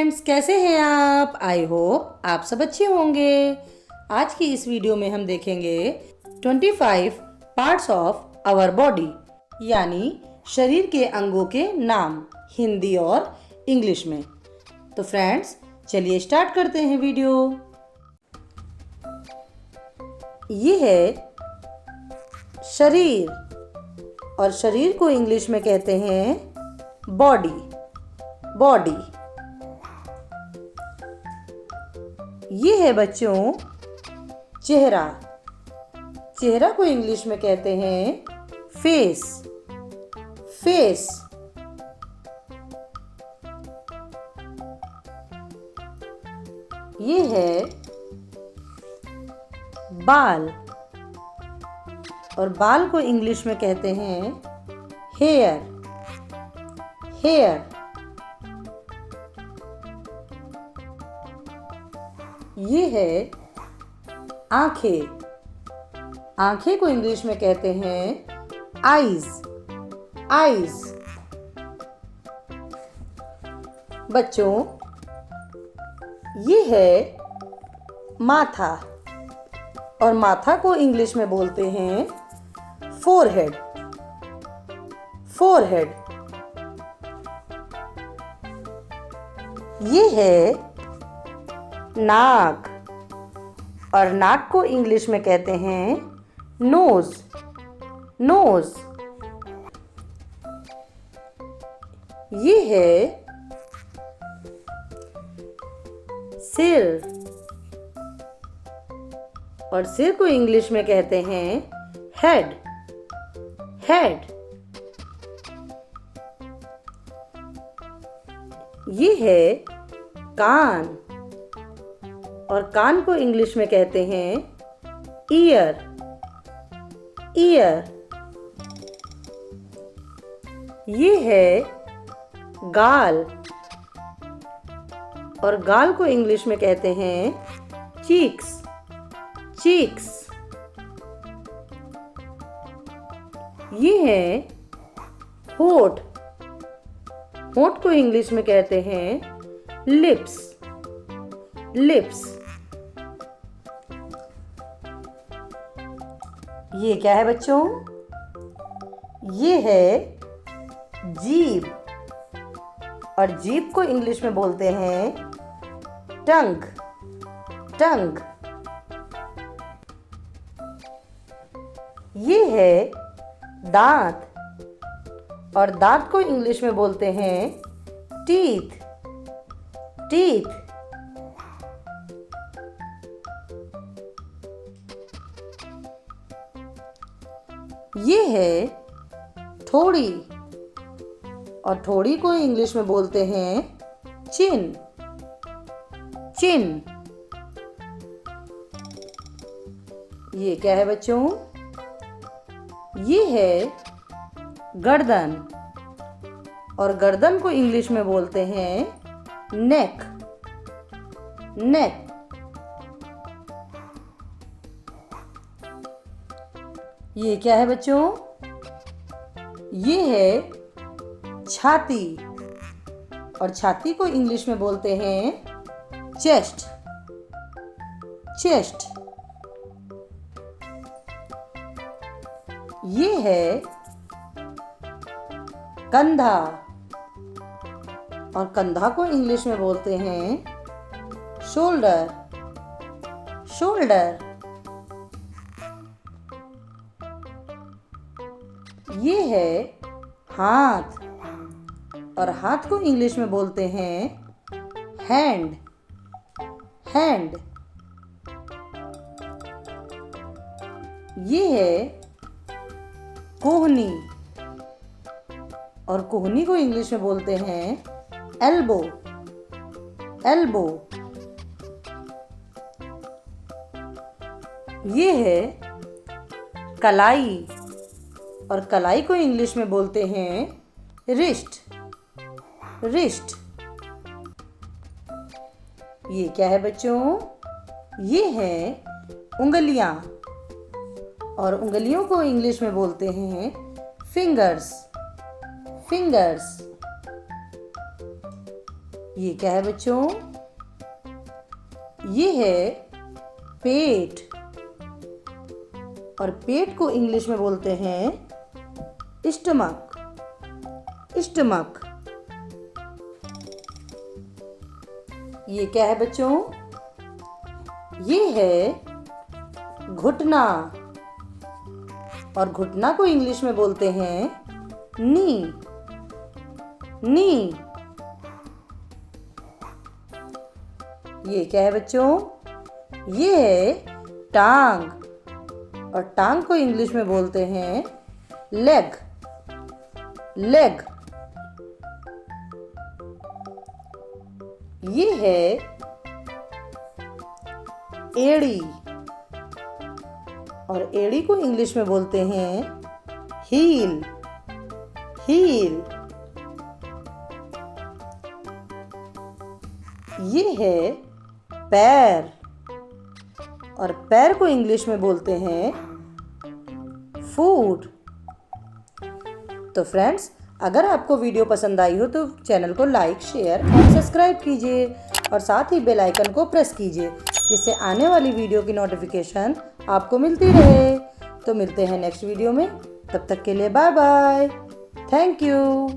Friends, कैसे हैं आप? आई होप आप सब अच्छे होंगे। आज की इस वीडियो में हम देखेंगे 25 पार्ट्स ऑफ आवर बॉडी, यानी शरीर के अंगों के नाम, हिंदी और इंग्लिश में। तो फ्रेंड्स, चलिए स्टार्ट करते हैं वीडियो। ये है शरीर, और शरीर को इंग्लिश में कहते हैं बॉडी। बॉडी। ये है बच्चों चेहरा। चेहरा को इंग्लिश में कहते हैं फेस। फेस। ये है बाल, और बाल को इंग्लिश में कहते हैं हेयर। हेयर। ये है आंखें। आंखें को इंग्लिश में कहते हैं आईज। आईज। बच्चों, ये है माथा, और माथा को इंग्लिश में बोलते हैं फोरहेड। फोरहेड। ये है नाक, और नाक को इंग्लिश में कहते हैं नोज। नोज। ये है सिर, और सिर को इंग्लिश में कहते हैं हेड। हेड। ये है कान, और कान को इंग्लिश में कहते हैं ईयर। ईयर। ये है गाल, और गाल को इंग्लिश में कहते हैं चीक्स। चीक्स। ये है होठ। होठ को इंग्लिश में कहते हैं लिप्स। लिप्स। ये क्या है बच्चों? ये है जीभ, और जीभ को इंग्लिश में बोलते हैं टंग। टंग। ये है दांत, और दांत को इंग्लिश में बोलते हैं टीथ। टीथ। ये है थोड़ी, और थोड़ी को इंग्लिश में बोलते हैं चिन। चिन। ये क्या है बच्चों? ये है गर्दन, और गर्दन को इंग्लिश में बोलते हैं नेक। नेक। ये क्या है बच्चों? ये है छाती, और छाती को इंग्लिश में बोलते हैं चेस्ट। चेस्ट। ये है कंधा, और कंधा को इंग्लिश में बोलते हैं शोल्डर। शोल्डर। ये है हाथ, और हाथ को इंग्लिश में बोलते हैं हैंड। हैंड। ये है कोहनी, और कोहनी को इंग्लिश में बोलते हैं एल्बो। एल्बो। ये है कलाई, और कलाई को इंग्लिश में बोलते हैं रिस्ट। रिस्ट। ये क्या है बच्चों? ये है उंगलियां, और उंगलियों को इंग्लिश में बोलते हैं फिंगर्स। फिंगर्स। ये क्या है बच्चों? ये है पेट, और पेट को इंग्लिश में बोलते हैं स्टमक। स्टमक। ये क्या है बच्चों? ये है घुटना, और घुटना को इंग्लिश में बोलते हैं नी। नी। ये क्या है बच्चों? ये है टांग, और टांग को इंग्लिश में बोलते हैं लेग। लेग। ये है एड़ी, और एड़ी को इंग्लिश में बोलते हैं हील। हील। ये है पैर, और पैर को इंग्लिश में बोलते हैं फूट। तो फ्रेंड्स, अगर आपको वीडियो पसंद आई हो तो चैनल को लाइक, शेयर और सब्सक्राइब कीजिए, और साथ ही बेल आइकन को प्रेस कीजिए, जिससे आने वाली वीडियो की नोटिफिकेशन आपको मिलती रहे। तो मिलते हैं नेक्स्ट वीडियो में, तब तक के लिए बाय बाय। Thank you.